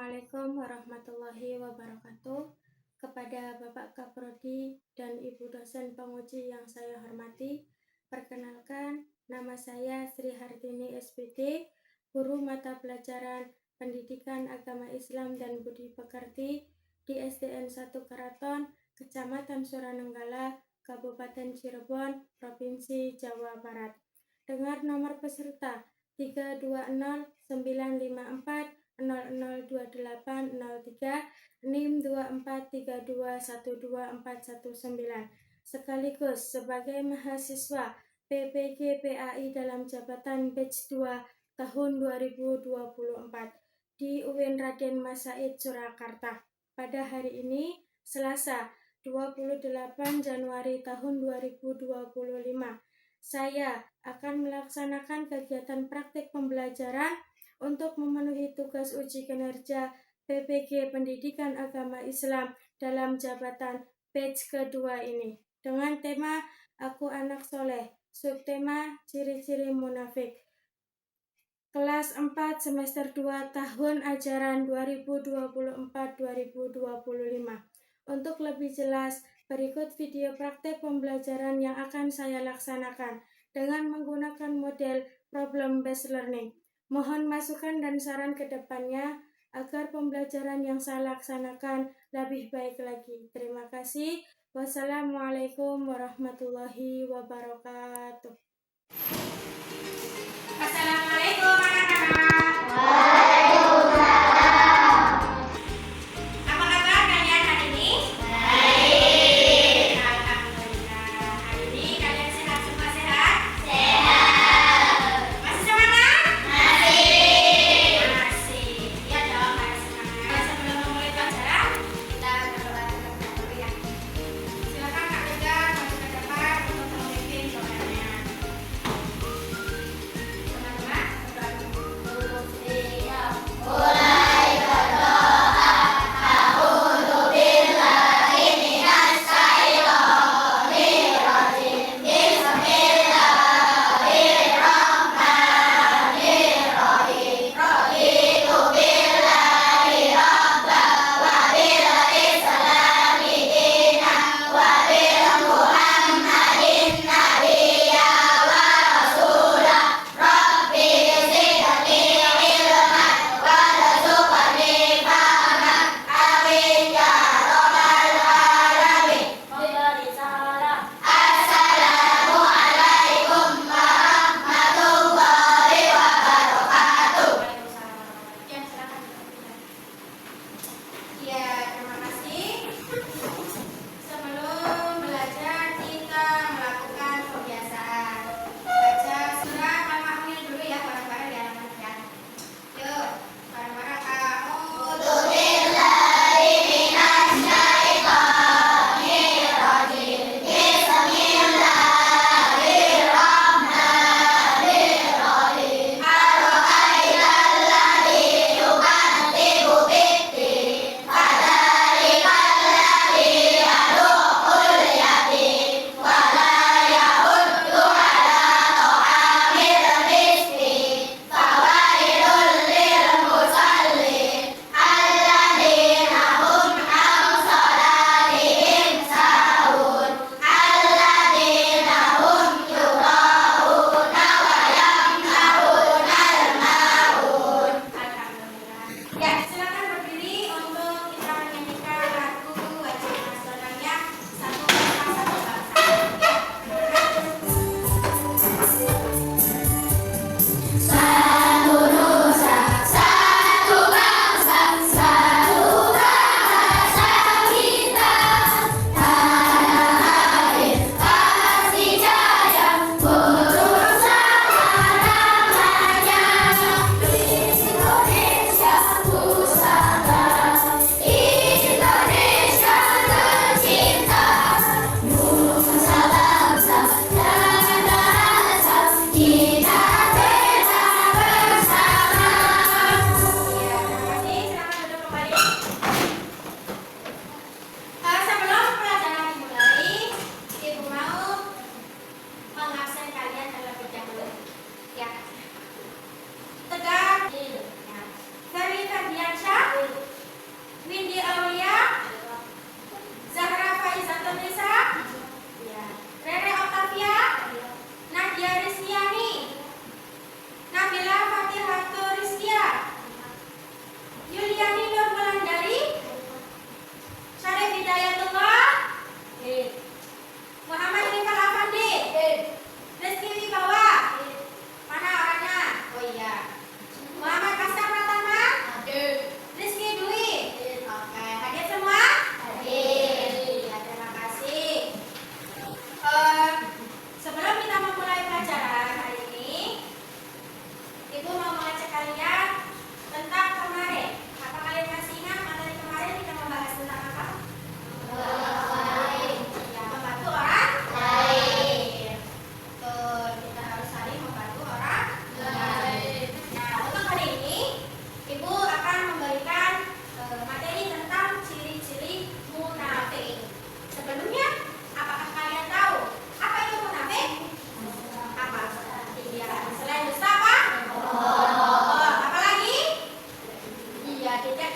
Assalamualaikum warahmatullahi wabarakatuh. Kepada Bapak Kaprodi dan Ibu dosen penguji yang saya hormati, perkenalkan, nama saya Sri Hartini SPD, guru mata pelajaran Pendidikan Agama Islam dan Budi Pekerti di SDN 1 Keraton, Kecamatan Suranenggala, Kabupaten Cirebon, Provinsi Jawa Barat. Dengar nomor peserta 320954 002803 NIM 2432124119 sekaligus sebagai mahasiswa PPG PAI dalam jabatan batch 2 tahun 2024 di UIN Raden Mas Said Surakarta. Pada hari ini Selasa 28 Januari tahun 2025 saya akan melaksanakan kegiatan praktik pembelajaran untuk memenuhi tugas uji kinerja PPG Pendidikan Agama Islam dalam jabatan batch kedua ini dengan tema Aku Anak Soleh, subtema Ciri-ciri Munafik. Kelas 4 semester 2 tahun ajaran 2024-2025. Untuk lebih jelas, berikut video praktek pembelajaran yang akan saya laksanakan dengan menggunakan model problem based learning. Mohon masukan dan saran ke depannya agar pembelajaran yang saya laksanakan lebih baik lagi. Terima kasih. Wassalamualaikum warahmatullahi wabarakatuh. Assalamualaikum anak-anak. Apa kabar kalian hari ini? Baik. Alhamdulillah. Hari ini kalian sehat semua sehat? Sehat. Masih semangat? Masih. Iya dong, harus semangat. Sebelum memulai pelajaran, kita berdoa terlebih dahulu ya. Silakan Kak Vega maju ke depan untuk memimpin doanya. Teman-teman,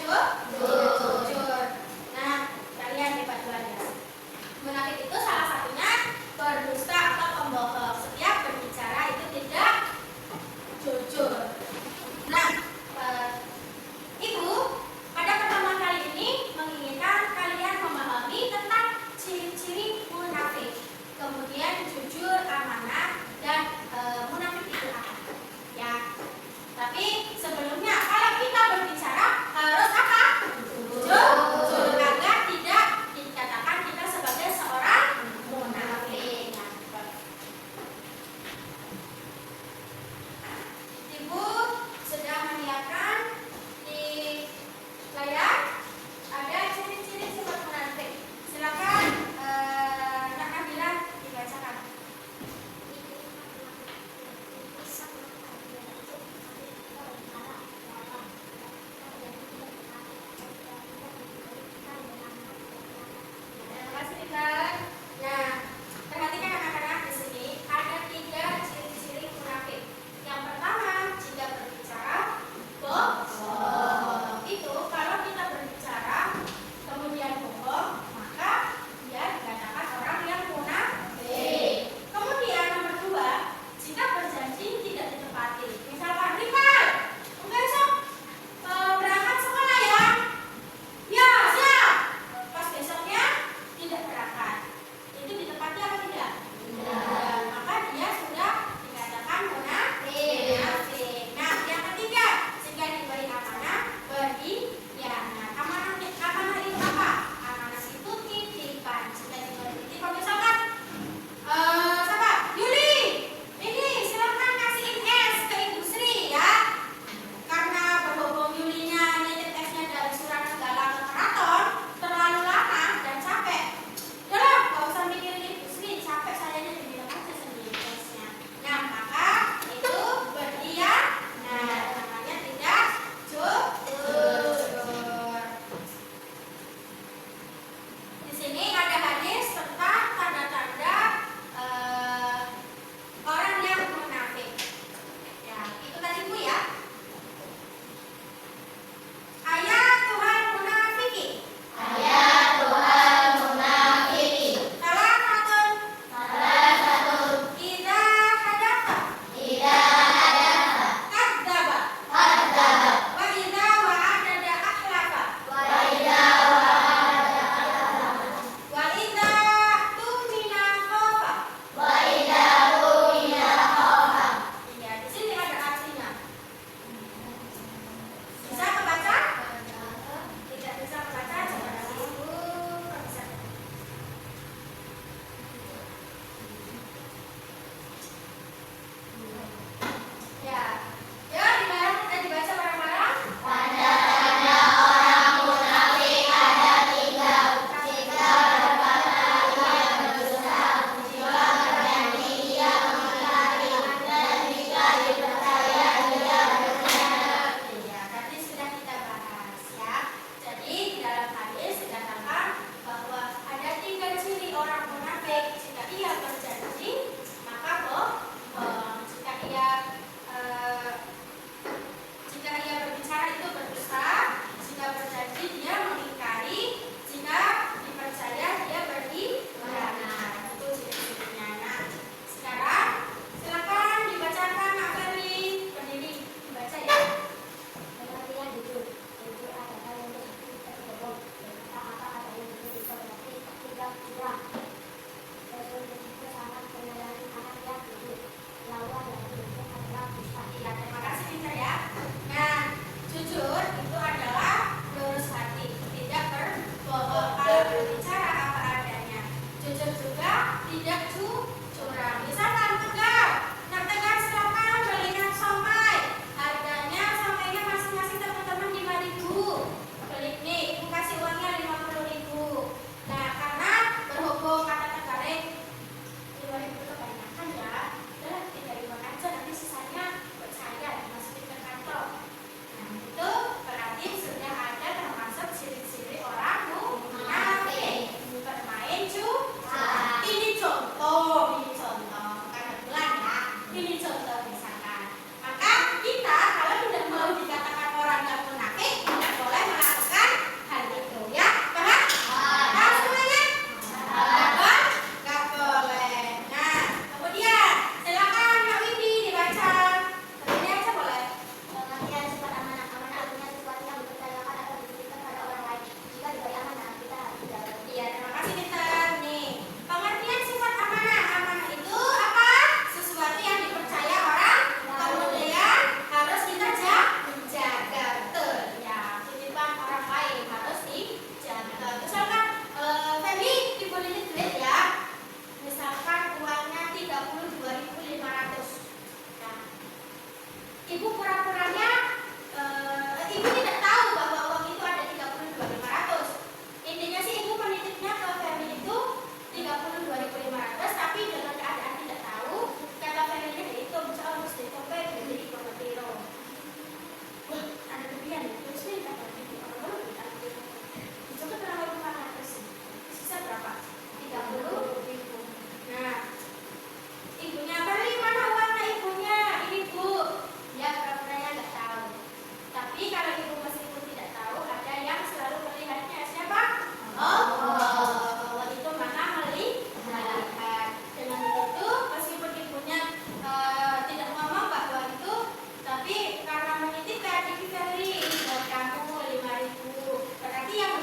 jujur. Nah, kalian hebat banget. Munafik itu salah satunya berdusta atau pembohong. Setiap berbicara itu tidak jujur. Nah, Ibu pada pertemuan kali ini menginginkan kalian memahami tentang ciri-ciri munafik. Kemudian jujur, amanah, dan munafik itu apa? Ya. Tapi sebelumnya kalau kita berbicara harus apa? Jujur agar tidak dikatakan kita sebagai seorang munafik.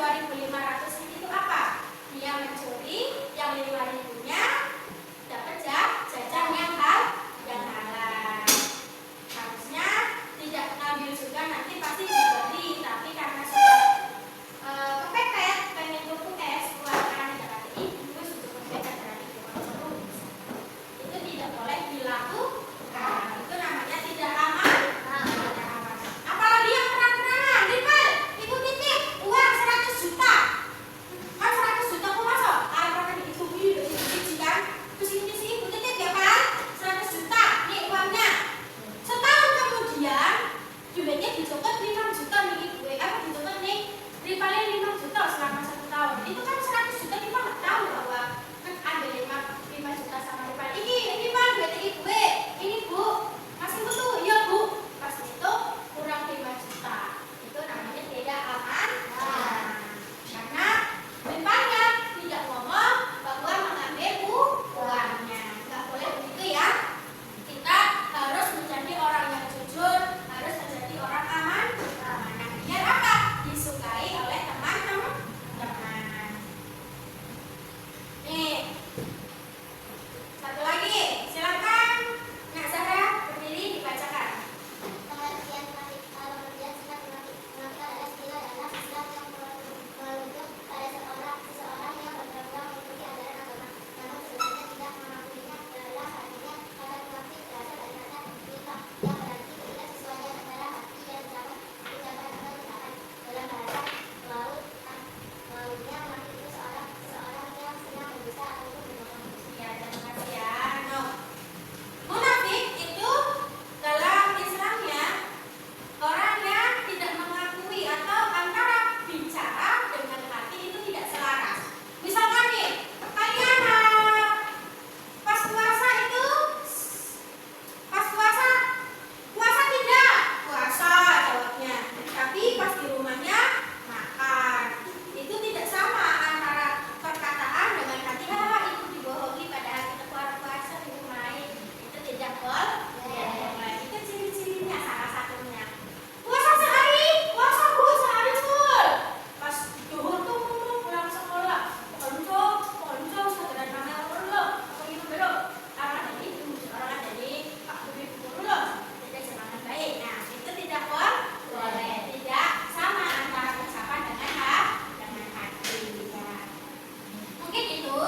2.500 itu apa? Dia mencuri, yang 5.000-nya dapat jajan yang halal. Harusnya tidak ngambil juga, nanti pasti diberi, tapi karena sudah kepepet pengen tuku es keluarkan dari ibu sudah kepepet dari uang itu tidak boleh dilakukan. Itu namanya tidak aman. Apalagi yang terang-terangan, Ripel, ibu titip uang 100 juta. Kan 100 juta kok masuk? Karena itu biji kan. Terus ini sih ibu titip ya kan? 100 juta, nih uangnya. Setahun kemudian duitnya dicopot 5 juta nih ibu. Dicopot nih Ripelnya 5 juta selama 1 tahun. Itu kan 100 juta kita nggak tahu bahwa kan ada 5 juta sama Ripel. Ini Ripel duitnya ibu. Ini bu, masih butuh? Iya bu. Pas itu kurang 5 juta. Itu namanya tidak aman. Karena Ripelnya tidak ngomong bahwa mengambil uangnya. Nggak boleh begitu ya. Kita harus menjadi orang yang jujur, harus menjadi orang aman. Biar apa? Disukai oleh teman-teman. Nih, satu lagi, silakan Nak Zahra berdiri dibacakan. Pengertian sifat munafik adalah istilah dalam Islam yang merujuk pada seseorang yang benar-benar mengikuti ajaran agama, namun sebenarnya tidak mengakuinya. Adalah artinya kata munafik berasal dari kata nifaq yang berarti ketidaksesuaian antara hati dan ucapan atau tindakan. Dalam bahasa lautnya munafik itu seseorang yang senang berdusta ataupun berbohong. Ya, terima kasih ya. No. Munafik itu dalam Islamnya orang yang tidak mengakui atau antara bicara dengan hati itu tidak selaras. Misalkan nih, kalian pas puasa itu puasa tidak? Puasa jawabnya. Tapi pas di rumahnya makan. Itu tidak sama antara perkataan dengan hati. Itu dibohongi padahal kita puasa di rumah. Itu tidak boleh. Itu ciri-cirinya salah satunya. Puasa sehari, puasa bu sehari full. Pas duhur tuh pulang sekolah, konco segera namanya perlu, itu belum. Karena ini orang jadi Pak Budi perlu, tidak semangat baik. Nah itu tidak boleh, tidak sama antara ucapan dengan hati. Ya. Mungkin itu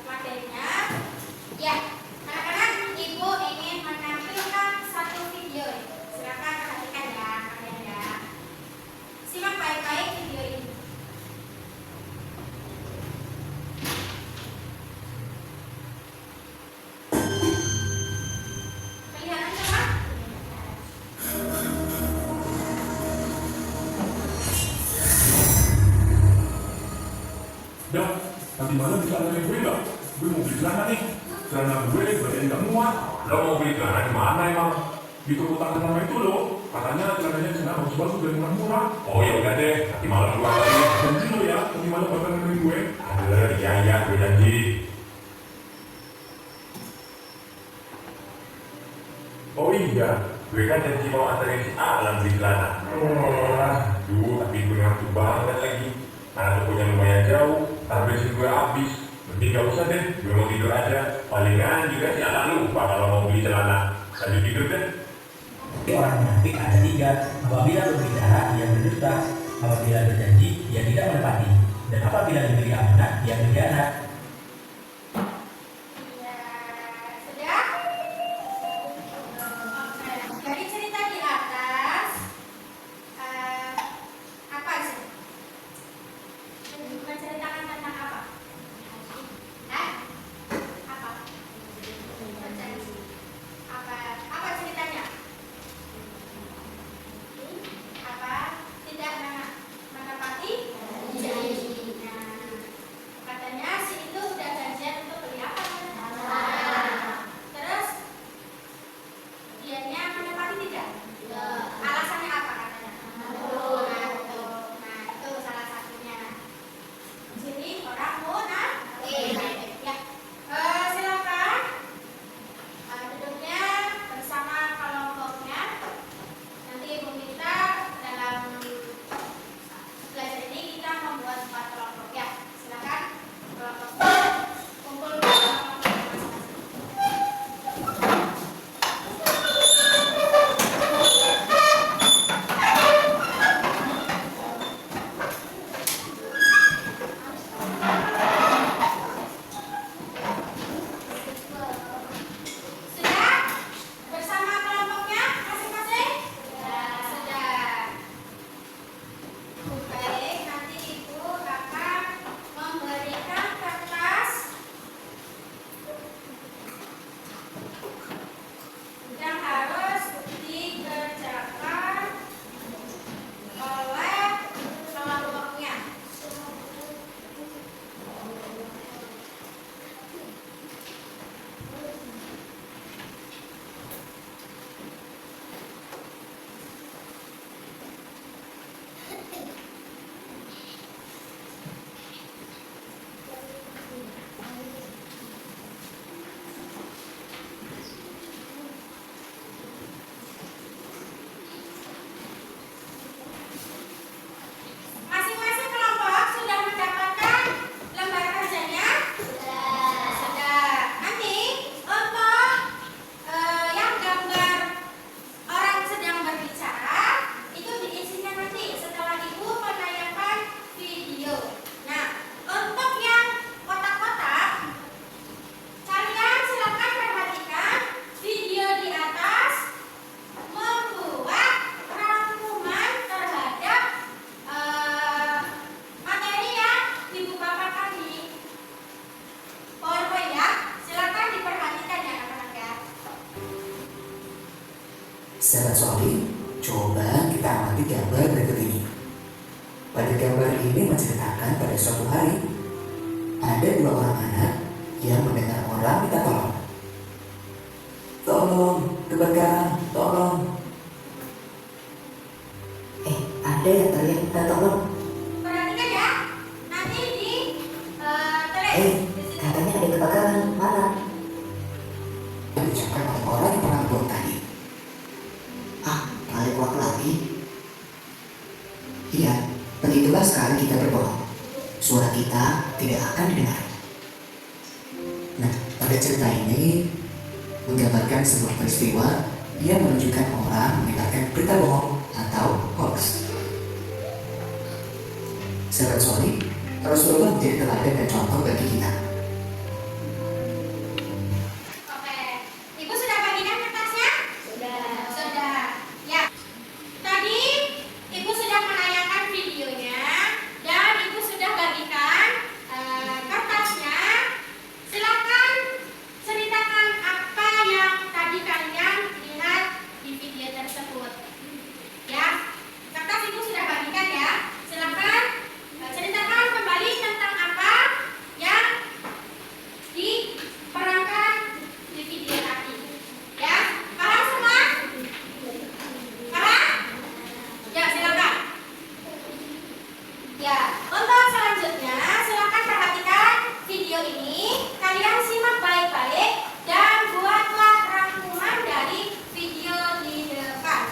materinya. Ya, anak-anak, ibu ingin menampilkan satu video. Silakan perhatikan ya, kalian ya. Simak baik-baik video ini. Kelihatan kan? Dah, nanti malam bisa nemenin gue nggak? Gue mau beli celana nih. Celana gue badannya nggak muat. Lo mau beli celana di mana emang? Di toko tangan lama itu loh. Katanya celananya di sana bagus-bagus dan murah-murah. Oh ya udah deh, nanti malam gue lagi. Janji lo ya, nanti malam bakal nemenin gue. Iya, gue janji. Oh iya, gue kan janji mau anterin si Alam beli celana. Tapi gue ngantuk banget lagi. Karena tokonya lumayan jauh, tapi bensin gue habis. Mending gak usah deh, gue mau tidur aja. Palingan juga si Alam lupa kalau mau beli celana. Lanjut tidur deh. Orang munafik ada 3. Apabila berbicara, ia berdusta. Apabila berjanji, ia tidak menepati. Dan apabila diberi amanah, ia berkhianat. Ya, sudah. Dari cerita di atas, apa sih? Menceritakan tentang apa? Apa? Berjanji. Apa ceritanya? Apa? Tidak menepati janji. Nah, katanya si Sahabat Soli, coba kita amati gambar berikut ini. Pada gambar ini menceritakan pada suatu hari ada dua orang anak yang mendengar orang minta tolong. Tolong, kebakaran, tolong. Ada yang teriak minta tolong. Perhatikan ya, nanti tulis. Katanya ada kebakaran, mana? Diucapkan oleh orang yang pernah buang tadi. Kali kuat lagi. Iya, begitulah sekali kita berbohong. Suara kita tidak akan didengar. Nah, pada cerita ini menggambarkan sebuah peristiwa yang menunjukkan orang menyebarkan berita bohong atau hoax. Sahabat Soli, Rasulullah menjadi teladan dan contoh bagi kita. Oke, Ibu sudah bagikan kertasnya? Sudah. Ya. Tadi Ibu sudah menayangkan videonya dan Ibu sudah bagikan kertasnya. Silakan ceritakan apa yang tadi kalian lihat di video tersebut. Ya, kertas Ibu sudah bagikan ya. Silakan ceritakan kembali tentang apa yang diperankan di video tadi. Ya, paham semua? Paham? Ya, silakan. Ya, untuk selanjutnya silakan perhatikan video ini. Kalian simak baik-baik dan buatlah rangkuman dari video di depan.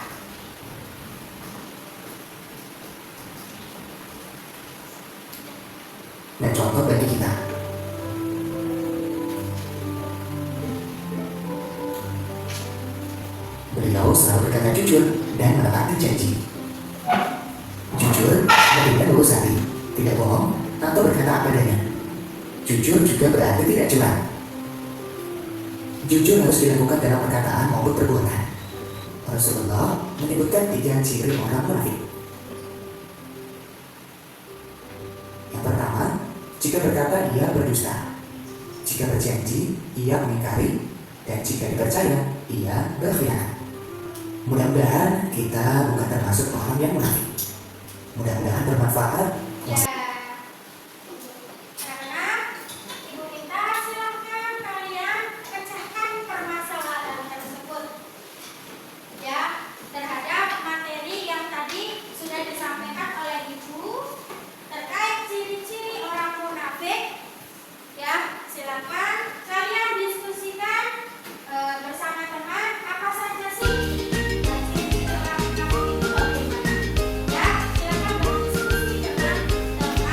Dan contoh bagi kita. Beliau selalu berkata jujur dan menepati janji. Jujur artinya lurus hati, tidak bohong atau berkata apa adanya. Jujur juga berarti tidak curang. Jujur harus dilakukan dalam perkataan maupun perbuatan. Rasulullah menyebutkan 3 ciri orang munafik. Yang pertama, jika berkata ia berdusta, jika berjanji ia mengingkari, dan jika dipercaya ia berkhianat. Mudah-mudahan kita bukan termasuk orang yang munafik. Mudah-mudahan bermanfaat. Ya. Karena Ibu minta silakan kalian pecahkan permasalahan tersebut. Ya, terhadap materi yang tadi sudah disampaikan oleh Ibu terkait ciri-ciri orang munafik. Ya, silakan kalian diskusikan bersama teman apa saja sih ciri-ciri orang munafik itu bagaimana. Ya, silakan berdiskusi dengan teman.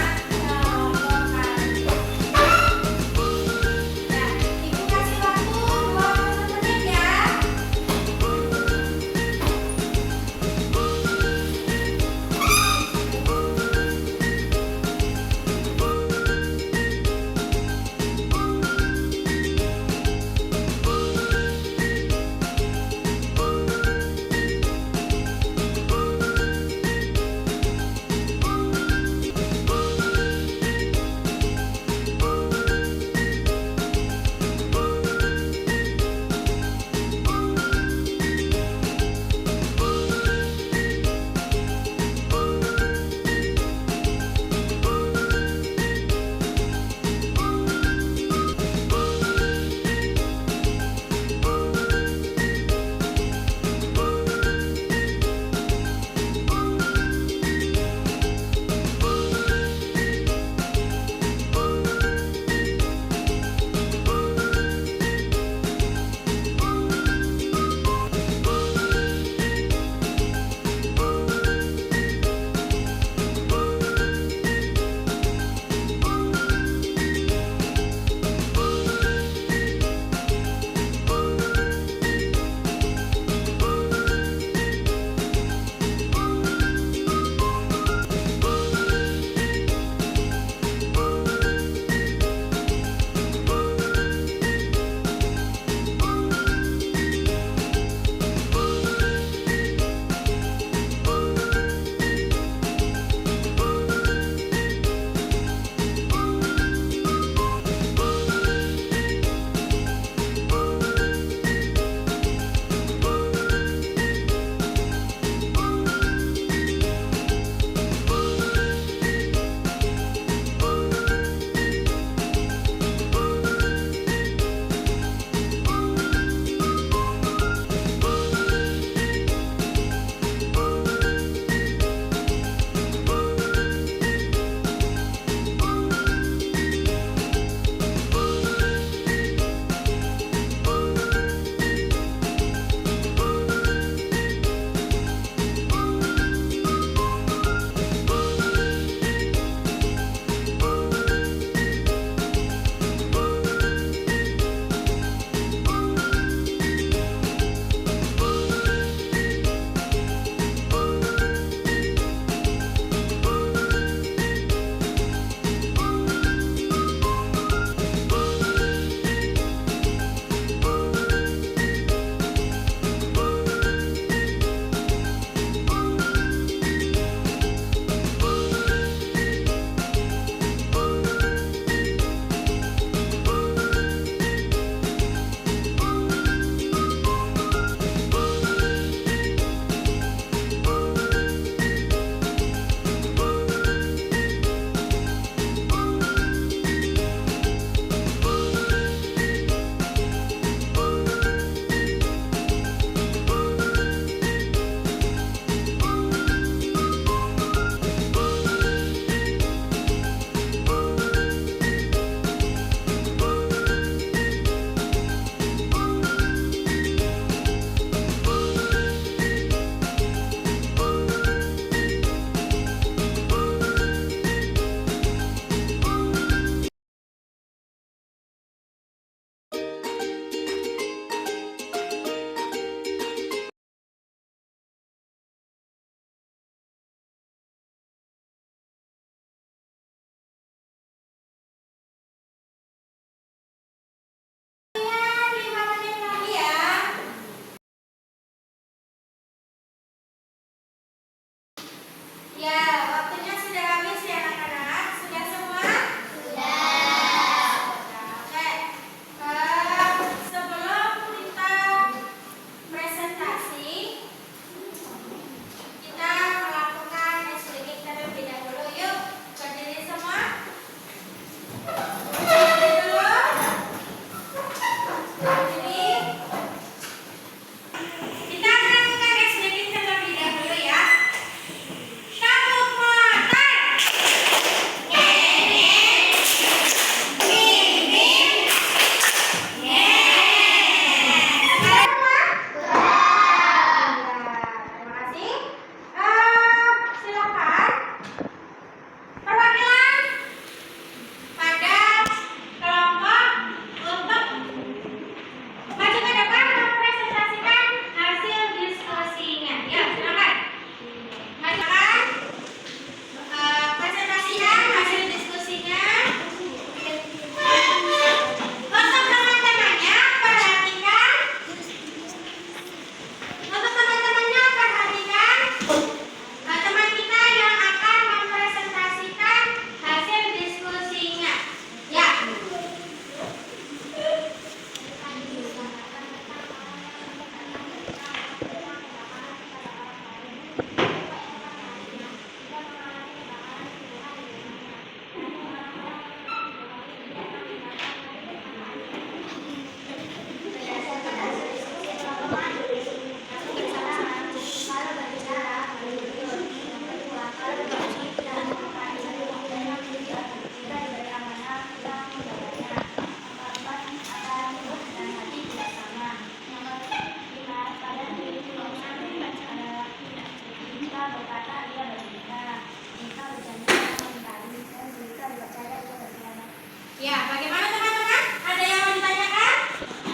Ya, bagaimana teman-teman? Ada yang mau ditanyakan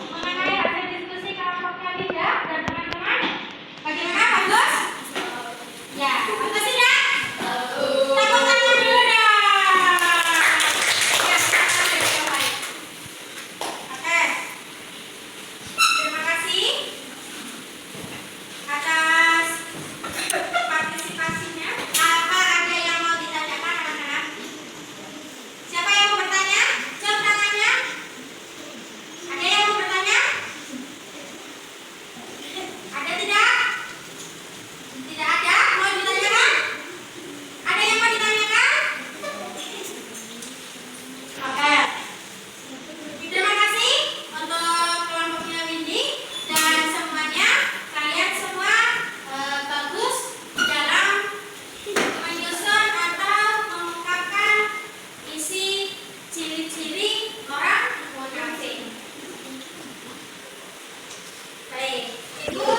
mengenai hasil diskusi kelompoknya Linda dan teman-teman? Bagaimana, bagus? Ya, bagus tidak? Tepuk tangan dulu dong. Ya, silakan dari yang lain. Oke. Terima kasih atas partisipasinya. Apa ada yang mau ditanyakan anak-anak? Siapa yang mau bertanya? Jawab tangannya. Ada yang mau bertanya? Ada tidak? Tidak ada? Mau ditanyakan? Ada yang mau ditanyakan? Oke. Terima kasih untuk kelompoknya Windy dan semuanya. Kalian semua bagus dalam menyusun atau mengungkapkan isi ciri-ciri orang munafik. Baik, Ibu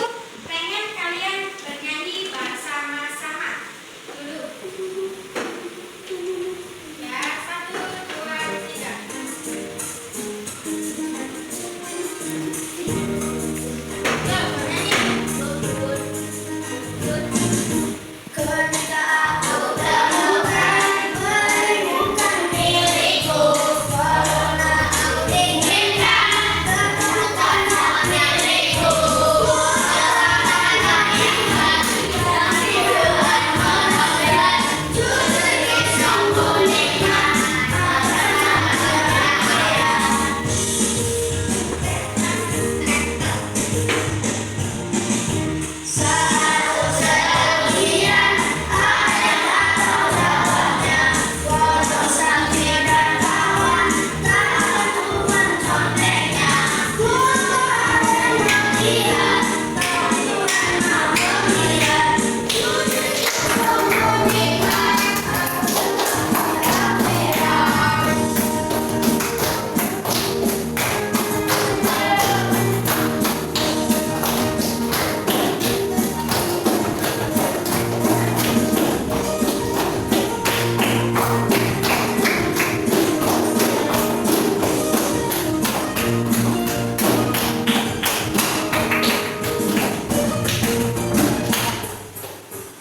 pengen kalian bernyanyi bersama-sama dulu. Ya, 1, 2, 3. Yuk, bernyanyi. Ketika aku temukan menemukan milikku, corona aku inginkan temukan hak milikku. Katakan iman dan Tuhan menolak, jujur disembunyikan karena kepercayaan. Sekian ada atau jawabnya, foto selfie dan kawan, tak untuk menconteknya. Foto ada yang lihat, tapi Tuhan mau melihat, jujur disembunyikan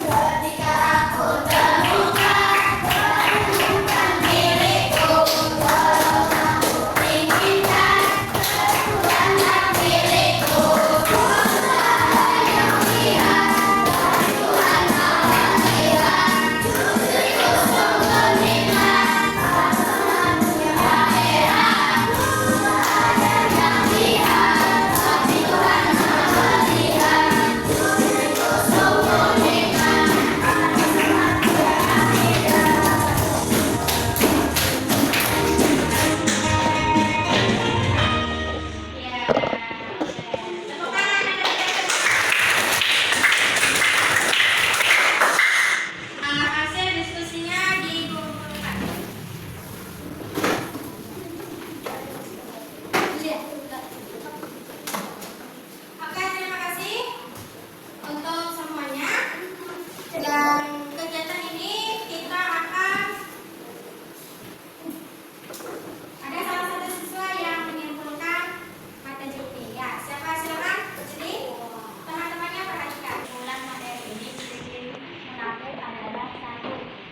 ketika aku temukan menemukan milikku, corona aku inginkan temukan hak milikku. Foto ada yang lihat, tapi Tuhan mau melihat, jujur disembunyikan karena punya akhirat. Foto ada yang lihat, tapi Tuhan mau melihat, jujur disembunyikan karena punya akhirat. Ya, tepuk tangan anak-anak. Hasil diskusinya dikumpulkan. Oke, terima kasih untuk semuanya. Dan kegiatan ini kita akan ada salah satu siswa yang menyimpulkan materi ini. Ya, siapa silakan? Jadi teman-temannya perhatikan. Bulan materi ini ciri munafik adalah 1.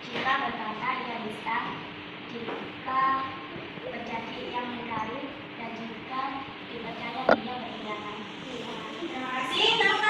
Jika berkata ia dusta, jika berjanji ia mengingkari, dan jika dipercaya ia berkhianat. Terima kasih. Tepuk